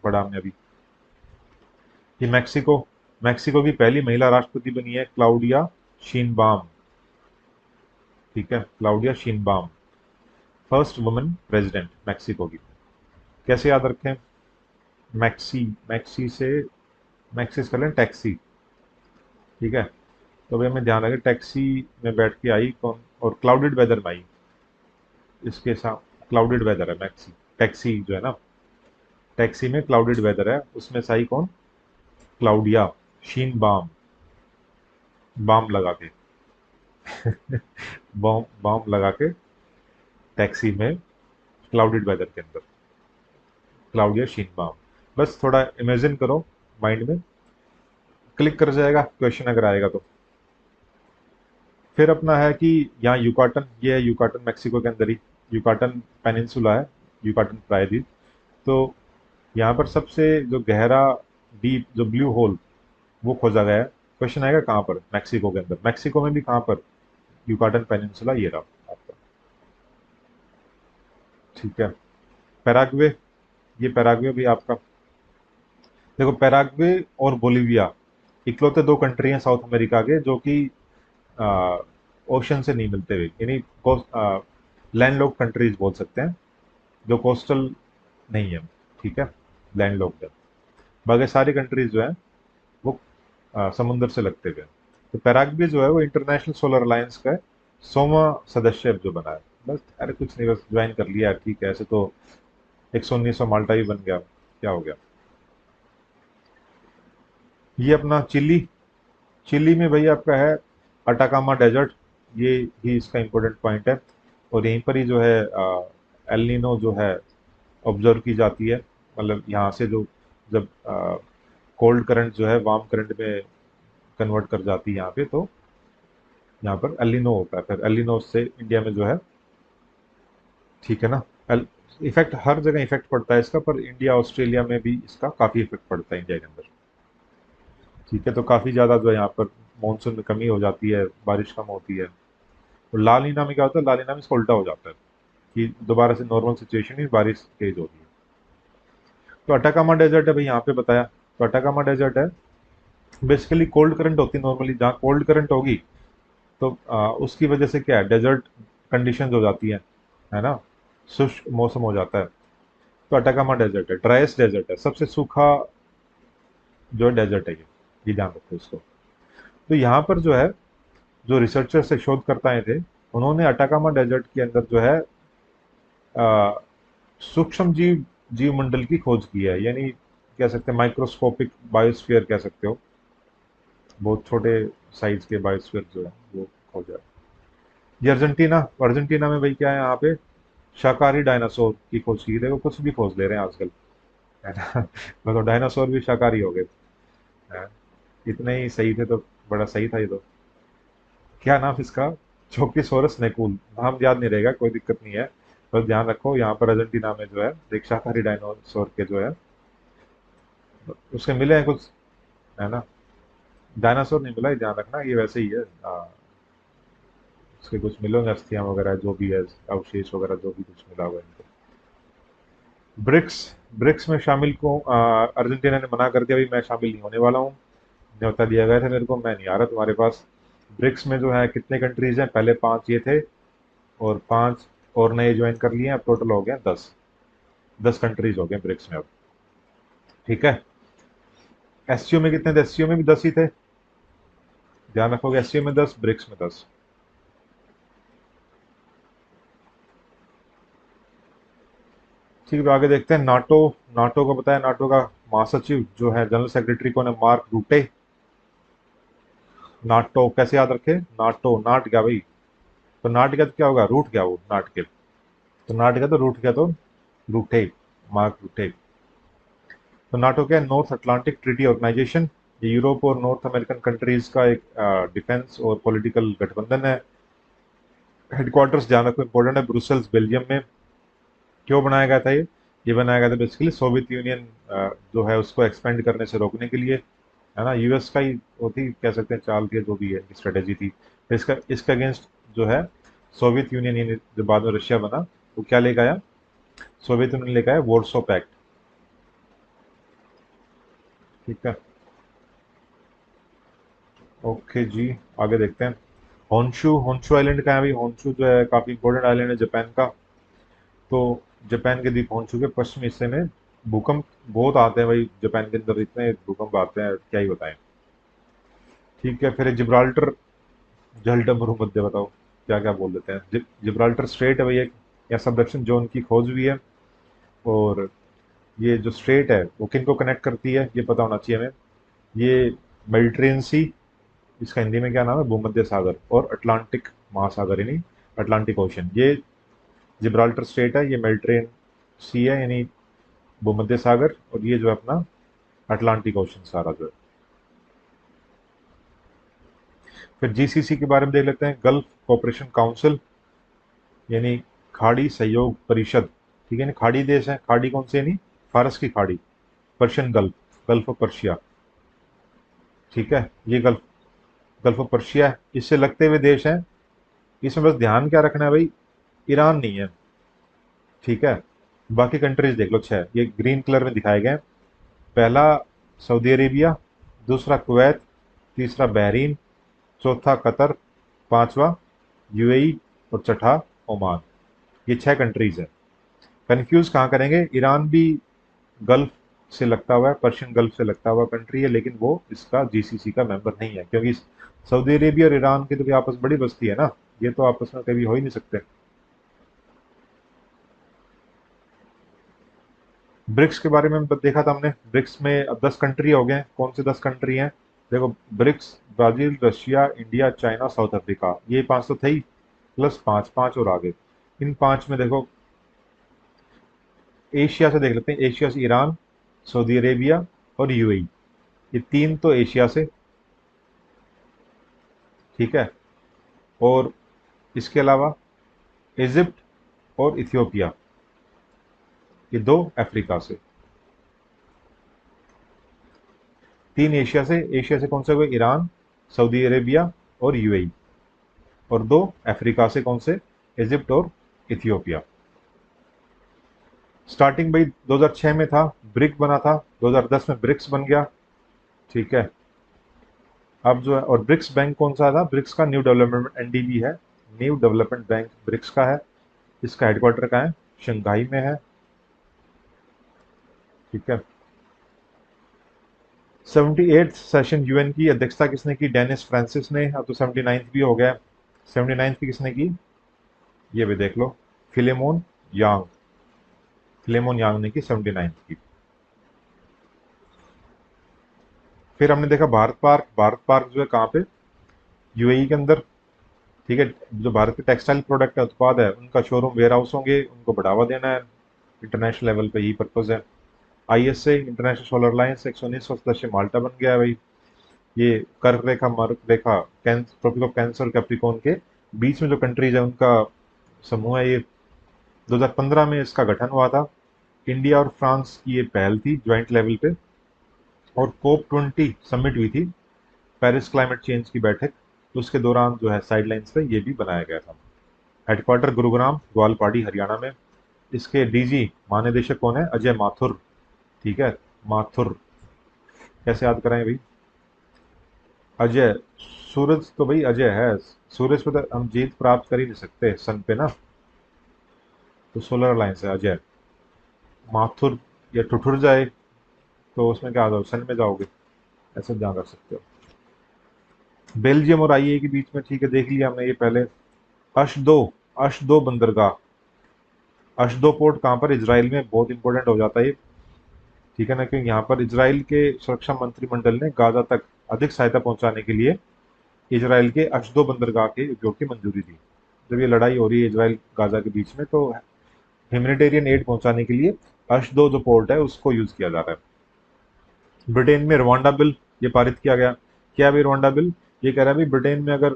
पढ़ा हमने अभी। ये मैक्सिको, मैक्सिको की पहली महिला राष्ट्रपति बनी है क्लाउडिया शीनबाम। ठीक है, Claudia Sheinbaum, first women president Mexico की। कैसे याद रखें? मैक्सी, मैक्सी से, मैक्सिस कर लें टैक्सी। ठीक है, तो भाई हमें ध्यान रखें, टैक्सी में बैठ के आई कौन, और क्लाउडेड वेदर में आई, इसके साथ क्लाउडेड वेदर है मैक्सी, टैक्सी जो है ना, टैक्सी में क्लाउडेड वेदर है, उसमें से आई कौन? क्लाउडिया शीन बाम, बाम लगा के बॉम बॉम लगा के, टैक्सी में क्लाउडेड वेदर के अंदर, क्लाउडिया शीन बाम। बस थोड़ा इमेजिन करो माइंड में, क्लिक कर जाएगा क्वेश्चन अगर आएगा तो। फिर अपना है कि यहाँ युकाटन, ये है युकाटन, मैक्सिको के अंदर ही युकाटन पेनिनसुला है, युकाटन प्रायद्वीप। तो यहाँ पर सबसे जो गहरा डीप जो ब्लू होल वो खोजा गया है। क्वेश्चन आएगा कहाँ पर? मैक्सिको के अंदर। मैक्सिको में भी कहाँ पर? युकाटन पेनिनसुला, ये रहा आपका। ठीक है। पैराग्वे, ये पैराग्वे भी आपका। देखो पैराग्वे और बोलीविया इकलौते दो कंट्री हैं साउथ अमेरिका के जो कि ओशन से नहीं मिलते हुए, यानी लैंडलॉक्ड कंट्रीज बोल सकते हैं, जो कोस्टल नहीं है। ठीक है, लैंडलॉक्ड है। बाकी सारी कंट्रीज जो है वो समुद्र से लगते हुए हैं। तो पैराग्वे जो है वो इंटरनेशनल सोलर अलायंस का 100वां सदस्य जो बना है। बस अरे कुछ नहीं, बस ज्वाइन कर लिया, ठीक है। ऐसे तो 119वां माल्टा भी बन गया, क्या हो गया। ये अपना चिली, चिली में भाई आपका है अटाकामा डेजर्ट, ये भी इसका इम्पोर्टेंट पॉइंट है। और यहीं पर ही जो है एल नीनो जो है ऑब्जर्व की जाती है। मतलब यहाँ से जो जब कोल्ड करंट जो है वार्म करंट में कन्वर्ट कर जाती है यहाँ पे, तो यहाँ पर एल नीनो होता है। फिर एल नीनो से इंडिया में जो है, ठीक है ना, इफेक्ट हर जगह इफेक्ट पड़ता है इसका, पर इंडिया ऑस्ट्रेलिया में भी इसका काफ़ी इफेक्ट पड़ता है इंडिया के अंदर। ठीक है, तो काफ़ी ज़्यादा जो है यहाँ पर मानसून में कमी हो जाती है, बारिश कम होती है। और लाल नीना में क्या होता है? लाल नीना में इसका उल्टा हो जाता है कि दोबारा से नॉर्मल सिचुएशन में बारिश तेज होती है। तो अटाकामा डेजर्ट है भाई यहाँ पे बताया। तो अटाकामा डेजर्ट है, बेसिकली कोल्ड करंट होती है नॉर्मली, जहाँ कोल्ड करंट होगी तो उसकी वजह से क्या है, डेजर्ट कंडीशंस हो जाती है ना, शुष्क मौसम हो जाता है। तो अटाकामा डेजर्ट है, ड्राइस्ट डेजर्ट है, सबसे सूखा जो डेजर्ट है ये ध्यान रखो इसको। तो यहाँ पर जो है, जो रिसर्चर से शोधकर्ता आए थे, उन्होंने अटाकामा डेजर्ट के अंदर जो है सूक्ष्म जीव मंडल की खोज की है, यानी कह सकते हैं माइक्रोस्कोपिक बायोस्फीयर कह सकते हो। बहुत छोटे साइज के बायोस्फीयर जो है वो खोजा है। ये अर्जेंटीना, अर्जेंटीना में भाई क्या है यहाँ पे, शाकाहारी डायनासोर की खोज की। देखो कुछ भी खोज ले रहे हैं आजकल, है ना। मतलब डायनासोर भी शाकाहारी हो गए हैं। इतने ही सही थे तो बड़ा सही था ये तो। क्या नाम इसका? चोकीसोरस नेकुल। नाम याद नहीं रहेगा, कोई दिक्कत नहीं है। बस ध्यान रखो यहाँ पर अर्जेंटीना में जो है एक शाकाहारी डायनासोर के जो है उसके मिले हैं कुछ, है ना। डायनासोर नहीं मिला, ये ध्यान रखना, ये वैसे ही है। उसके कुछ मिले होंगे अस्थियां वगैरह जो भी है, अवशेष वगैरह जो भी कुछ मिला हुआ है इनको। ब्रिक्स, ब्रिक्स में शामिल को अर्जेंटीना ने मना कर दिया, भाई मैं शामिल नहीं होने वाला हूँ। न्योता दिया गया था मेरे को, मैं नहीं आ रहा तुम्हारे पास। ब्रिक्स में जो है कितने कंट्रीज हैं? पहले 5 ये थे, और 5 और नए ज्वाइन कर लिए हैं, अब टोटल हो गए 10। 10 कंट्रीज हो गए ब्रिक्स में अब। ठीक है। एससीओ में कितने थे? एससीओ में भी 10 ही थे, ध्यान रखोगे। एससीओ में 10, ब्रिक्स में 10। ठीक है, तो आगे देखते हैं। नाटो, नाटो का बताया, नाटो का महासचिव जो है, जनरल सेक्रेटरी कौन है? मार्क रूटे। नाटो कैसे याद रखे? नाटो, नाट क्या भाई? तो नाट क्या तो क्या होगा? रूट क्या वो नाट के? तो नाट क्या तो रूट क्या तो रूटे, मार्क रूटे। तो नाटो क्या है? North Atlantic Treaty Organization. ये यूरोप और नॉर्थ अमेरिकन कंट्रीज का एक डिफेंस और पॉलिटिकल गठबंधन है। हेडक्वार्टर्स ध्यान रखो, इंपॉर्टेंट है, ब्रुसेल्स बेल्जियम में। क्यों बनाया गया था ये बनाया गया था बेसिकली सोवियत यूनियन जो है उसको एक्सपेंड करने से रोकने के लिए, है ना। यूएस का ही होती कह सकते हैं चाल थी, जो भी है स्ट्रेटेजी थी। तो इसका इसका अगेंस्ट जो है सोवियत यूनियन, यानी जो बाद में रशिया बना, वो क्या लेकर आया? सोवियत यूनियन लेकर आया वॉर्सो पैक्ट। ठीक है, ओके जी। आगे देखते हैं। होन्शु, होन्शु आइलैंड का है भाई? होन्शु जो है काफी इंपॉर्टेंट आइलैंड है जापान का। तो जापान के द्वीप होन्शु के पश्चिमी हिस्से में भूकंप बहुत आते हैं भाई, जापान के अंदर इतने भूकंप आते हैं क्या ही बताएं। ठीक है, फिर जिब्राल्टर, जलडम भूमध्य, बताओ क्या क्या बोल देते हैं। जिब्राल्टर स्ट्रेट है भैया, या सबडक्शन जोन की खोज हुई है। और ये जो स्ट्रेट है वो किन को कनेक्ट करती है ये पता होना चाहिए हमें। ये मेडिटेरियन सी, इसका हिंदी में क्या नाम है? भूमध्य सागर, और अटलांटिक महासागर, यानी अटलांटिक ओशन। ये जिब्राल्टर स्ट्रेट है, ये मेडिटेरियन सी है, यानी भूमध्य सागर, और ये जो है अपना अटलांटिक ओशन सारा जो है। फिर जीसीसी के बारे में देख लेते हैं, गल्फ कोऑपरेशन काउंसिल, यानी खाड़ी सहयोग परिषद। ठीक है ना, खाड़ी देश है, खाड़ी कौन से, नहीं फारस की खाड़ी, Persian gulf, gulf of Persia. ठीक है, ये गल्फ, गल्फ ऑफ पर्शिया है, इससे लगते हुए देश हैं। इसमें बस ध्यान क्या रखना है भाई, ईरान नहीं है। ठीक है, बाकी कंट्रीज देख लो, छह ये ग्रीन कलर में दिखाए गए हैं। पहला सऊदी अरेबिया, दूसरा कुवैत, तीसरा बहरीन, चौथा कतर, पांचवा यूएई और छठा ओमान। ये छह कंट्रीज है। कंफ्यूज कहाँ करेंगे, ईरान भी गल्फ से लगता हुआ है, पर्शियन गल्फ से लगता हुआ कंट्री है, लेकिन वो इसका जीसीसी का मेंबर नहीं है, क्योंकि सऊदी अरेबिया और ईरान की तो भी आपस में बड़ी बस्ती है ना, ये तो आपस में कभी हो ही नहीं सकते। ब्रिक्स के बारे में देखा था हमने, ब्रिक्स में अब 10 कंट्री हो गए हैं। कौन से 10 कंट्री हैं, देखो, BRICS, Brazil, Russia, India, China, South Africa, ये पांच तो थे ही, प्लस पांच पांच और आगे। इन पांच में देखो, एशिया से देख लेते हैं, एशिया से ईरान, सऊदी अरेबिया और यूएई, ये तीन तो एशिया से। ठीक है, और इसके अलावा इजिप्ट और इथियोपिया, ये दो अफ्रीका से। तीन एशिया से, एशिया से कौन से हुए, ईरान, सऊदी अरेबिया और यूएई। और दो अफ्रीका से, कौन से, इजिप्ट और इथियोपिया। स्टार्टिंग भाई 2006 में था, ब्रिक बना था, 2010 में ब्रिक्स बन गया। ठीक है, अब जो है, और ब्रिक्स बैंक कौन सा था, ब्रिक्स का न्यू डेवलपमेंट एनडीबी है, न्यू डेवलपमेंट बैंक ब्रिक्स का है। इसका हेडक्वार्टर कहाँ है, शंघाई में है। ठीक है, 78th सेशन यूएन की अध्यक्षता किसने की, डेनिस फ्रांसिस ने। अब तो 79th भी हो गया। 79th की किसने की, ये भी देख लो, फिलेमोन यांग, फिलेमोन यांग ने की 79th की। फिर हमने देखा भारत पार्क, भारत पार्क जो है कहाँ पे, यूएई के अंदर। ठीक है, जो भारत के टेक्सटाइल प्रोडक्ट है, उत्पाद है, उनका शोरूम वेयर हाउस होंगे, उनको बढ़ावा देना है इंटरनेशनल लेवल पे, यही पर्पज है। आईएसए इंटरनेशनल सोलर अलायंस 119वां सदस्य माल्टा बन गया है भाई। ये कर्क रेखा, मार्क रेखा, ट्रॉपिक ऑफ कैंसर, कैप्रिकॉर्न के बीच में जो कंट्रीज है उनका समूह है ये। 2015 में इसका गठन हुआ था। इंडिया और फ्रांस की ये पहल थी ज्वाइंट लेवल पे। और COP20 समिट हुई थी, पेरिस क्लाइमेट चेंज की बैठक, तो उसके दौरान जो है साइडलाइंस पे ये भी बनाया गया था। हेडक्वार्टर गुरुग्राम, ग्वालपाड़ी, हरियाणा में। इसके डीजी महानिदेशक कौन है, अजय माथुर। ठीक है, माथुर, कैसे याद कराएं भाई, अजय। सूरज तो भाई अजय है, सूरज पे तो हम जीत प्राप्त कर ही नहीं सकते सन पे ना, तो सोलर अलायंस है अजय। माथुर, या ठुठुर जाए तो उसमें क्या आ जाओ, सन में जाओगे, ऐसे ध्यान रख सकते हो। बेल्जियम और आईए के बीच में, ठीक है, देख लिया हमने ये पहले। अशदो, अशदो बंदरगाह, अशदो पोर्ट कहाँ पर, इजराइल में, बहुत इंपॉर्टेंट हो जाता है ये। ठीक है ना, क्योंकि यहाँ पर इजराइल के सुरक्षा मंत्रिमंडल ने गाजा तक अधिक सहायता पहुंचाने के लिए इजराइल के अशदो बंदरगाह के उपयोग की मंजूरी दी। जब ये लड़ाई हो रही है इजराइल गाजा के बीच में, तो ह्यूमैनिटेरियन एड पहुंचाने के लिए अशदो जो पोर्ट है उसको यूज किया जा रहा है। ब्रिटेन में रवांडा बिल, ये पारित किया गया। क्या भाई रवांडा बिल, ये कह रहा है भाई ब्रिटेन में अगर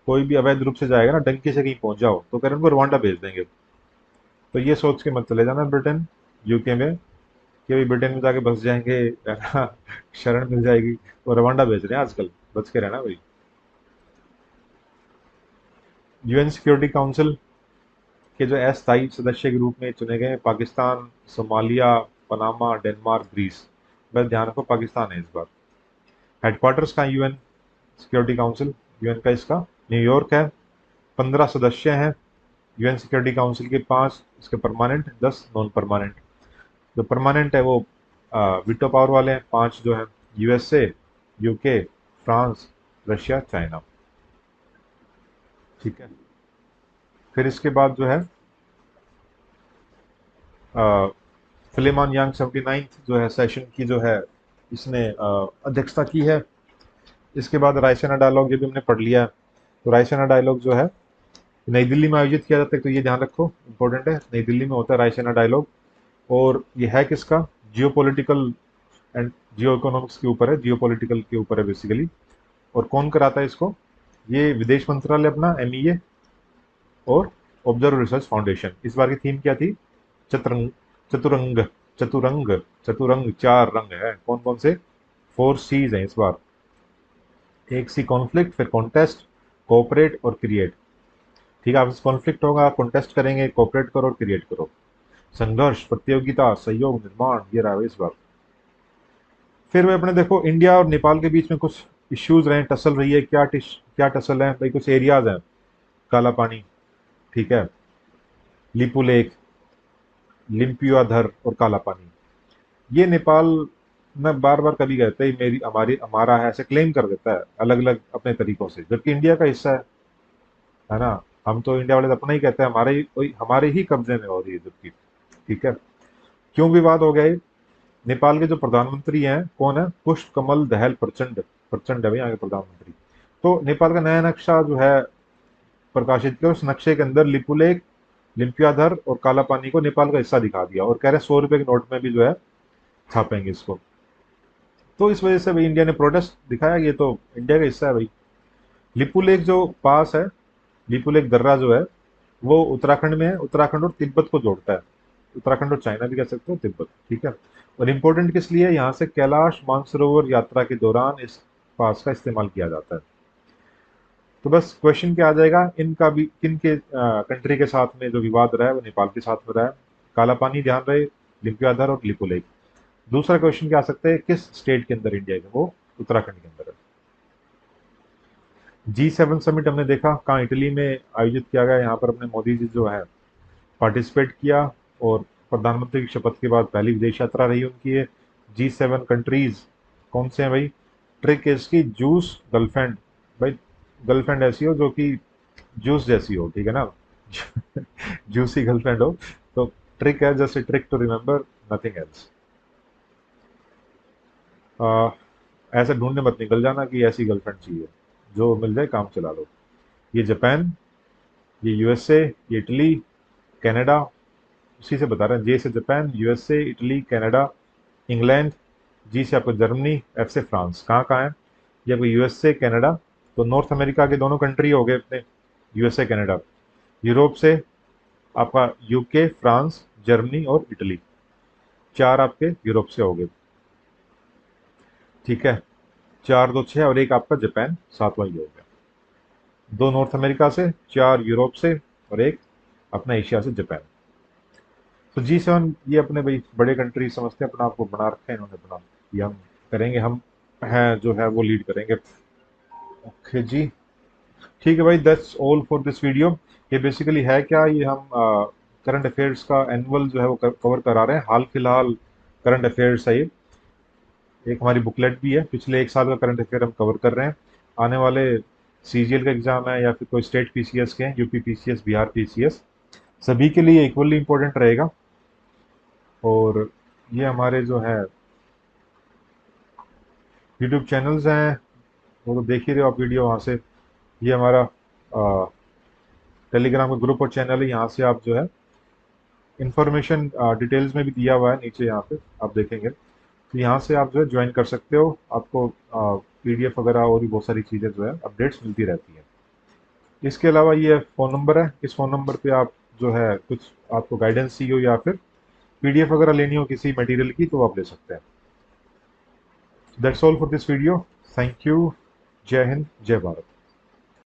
कोई भी अवैध रूप से जाएगा ना, डंकी से कहीं पहुंच जाओ, तो कह रहे हैं उनको रवांडा भेज देंगे। तो ये सोच के मत चले जाना ब्रिटेन, यूके में, कि भाई ब्रिटेन में जाके बस जाएंगे, है ना, शरण मिल जाएगी। तो रवांडा भेज रहे हैं आजकल, बच के रहना भाई। यूएन सिक्योरिटी काउंसिल के जो अस्थायी सदस्य के रूप में चुने गए, Pakistan, Somalia, Panama, Denmark, Greece. बस ध्यान रखो पाकिस्तान है इस बार। हेडक्वार्टर्स का यूएन सिक्योरिटी काउंसिल, यूएन का इसका न्यूयॉर्क है। 15 सदस्य हैं यूएन सिक्योरिटी काउंसिल के, 5 इसके परमानेंट, 10 नॉन परमानेंट। जो परमानेंट है वो वीटो पावर वाले हैं, 5 जो है USA, UK, France, Russia, China. ठीक है, फिर इसके बाद जो है फिलेमॉन यांग 79th जो है सेशन की जो है, इसने अध्यक्षता की है। इसके बाद रायसीना डायलॉग, ये भी हमने पढ़ लिया है। तो रायसीना डायलॉग जो है नई दिल्ली में आयोजित किया जाता है, तो ये ध्यान रखो, इंपॉर्टेंट है, नई दिल्ली में होता है रायसीना डायलॉग। और ये है किसका, जियो पॉलिटिकल एंड जियो इकोनॉमिक्स के ऊपर है, जियो पॉलिटिकल के ऊपर है बेसिकली। और कौन कराता है इसको, ये विदेश मंत्रालय अपना MEA और ऑब्जर्व रिसर्च फाउंडेशन। इस बार की थीम क्या थी? चतुरंग, चतुरंग, चतुरंग, चतुरंग, 4 रंग है। कौन कौन से? 4 C's हैं इस बार। एक C कॉन्फ्लिक्ट, फिर कॉन्टेस्ट, कोऑपरेट और क्रिएट। ठीक है, आपसे कॉन्फ्लिक्ट होगा, कॉन्टेस्ट करेंगे, कोऑपरेट करो और क्रिएट करो। संघर्ष, प्रतियोगिता, सहयोग, निर्माण, ये रहा है इस बार। फिर वे अपने देखो इंडिया और नेपाल के बीच में कुछ इश्यूज रहे, टसल रही है। क्या टसल है भाई? कुछ एरियाज हैं, काला पानी, ठीक है, लिपू लेक, लिम्पियाधर और काला पानी। ये नेपाल में बार बार कभी कहते हैं मेरी हमारी हमारा है, ऐसे क्लेम कर देता है अलग अलग अपने तरीकों से, जबकि इंडिया का हिस्सा है ना। हम तो इंडिया वाले तो अपना ही कहते हैं, हमारे ही कब्जे में हो रही है जबकि। ठीक है, क्यों विवाद हो गया ये? नेपाल के जो प्रधानमंत्री हैं, कौन है? पुष्प कमल दहल प्रचंड। प्रचंड है भाई यहाँ के प्रधानमंत्री। तो नेपाल का नया नक्शा जो है प्रकाशित किया, उस नक्शे के अंदर लिपुलेख, लिम्पियाधर और काला पानी को नेपाल का हिस्सा दिखा दिया, और कह रहे 100 रुपए के नोट में भी जो है छापेंगे इसको। तो इस वजह से भाई इंडिया ने प्रोटेस्ट दिखाया कि ये तो इंडिया का हिस्सा है भाई। लिपुलेख जो पास है, लिपुलेख दर्रा जो है, वो उत्तराखंड में है। उत्तराखंड और तिब्बत को जोड़ता है। उत्तराखंड और चाइना भी कह सकते हो, तिब्बत, ठीक है। और इम्पोर्टेंट किस लिए? यहाँ से कैलाश मानसरोवर यात्रा के दौरान इस पास का इस्तेमाल किया जाता है। तो बस क्वेश्चन क्या आ जाएगा, इनका भी किन के कंट्री के साथ में जो विवाद रहा है वो नेपाल के साथ में रहा है? काला पानी ध्यान रहे, लिम्पियाधर और लिपुलेख। दूसरा क्वेश्चन क्या आ सकता है, किस स्टेट के अंदर इंडिया के? वो उत्तराखंड के अंदर है। G7 समिट हमने देखा कहाँ, इटली में आयोजित किया गया। यहाँ पर अपने मोदी जी जो है पार्टिसिपेट किया, और प्रधानमंत्री की शपथ के बाद पहली विदेश यात्रा रही उनकी ये। G7 कंट्रीज कौन से हैं भाई? ट्रिक है इसकी, जूस गर्लफ्रेंड। भाई गर्लफ्रेंड ऐसी हो जो कि जूस जैसी हो, ठीक है ना। जूसी गर्लफ्रेंड हो। तो ट्रिक है, just trick to remember, nothing else. ऐसे ढूंढने मत निकल जाना कि ऐसी गर्लफ्रेंड चाहिए, जो मिल जाए काम चला लो। ये जापान, ये USA, ये इटली, कनाडा। उसी से बता रहे हैं, J से Japan, USA, Italy, Canada, England. G से आपको जर्मनी, F से फ्रांस। कहाँ कहाँ है ये? आपको USA, कनाडा, तो नॉर्थ अमेरिका के दोनों कंट्री हो गए अपने, USA, कनाडा। यूरोप से आपका UK, फ्रांस, जर्मनी और इटली। 4 आपके यूरोप से हो गए, ठीक है। 4 2 6, और एक आपका जापान, 7वां ये हो गया। 2 नॉर्थ अमेरिका से, 4 यूरोप से, और एक अपना एशिया से, जापान। तो G7 ये अपने भाई बड़े कंट्री समझते हैं अपना आपको, बना रखे हैं इन्होंने अपना, ये हम करेंगे, हम हैं जो है वो लीड करेंगे। ओके जी, ठीक है भाई, that's all for this video. ये बेसिकली है क्या, ये हम करंट अफेयर्स का एनुअल जो है वो कवर करा रहे हैं। हाल फिलहाल करंट अफेयर्स है ये। एक हमारी बुकलेट भी है, पिछले 1 साल का करंट अफेयर हम कवर कर रहे हैं। आने वाले CGL का एग्जाम है या फिर कोई स्टेट PCS के हैं, UP PCS, बिहार PCS, सभी के लिए इक्वली इंपॉर्टेंट रहेगा। और ये हमारे जो है यूट्यूब चैनल्स हैं, वो तो देख ही रहे हो आप वीडियो वहाँ से। ये हमारा टेलीग्राम का ग्रुप और चैनल है, यहाँ से आप जो है इंफॉर्मेशन डिटेल्स में भी दिया हुआ है नीचे, यहाँ पे आप देखेंगे। तो यहाँ से आप जो है ज्वाइन कर सकते हो, आपको PDF वगैरह और भी बहुत सारी चीज़ें जो है अपडेट्स मिलती रहती हैं। इसके अलावा ये फ़ोन नंबर है, इस फ़ोन नंबर पे आप जो है कुछ आपको गाइडेंस चाहिए हो या फिर PDF वगैरह लेनी हो किसी मटेरियल की, तो आप ले सकते हैं। That's all for this video. Thank you. जय हिंद, जय भारत।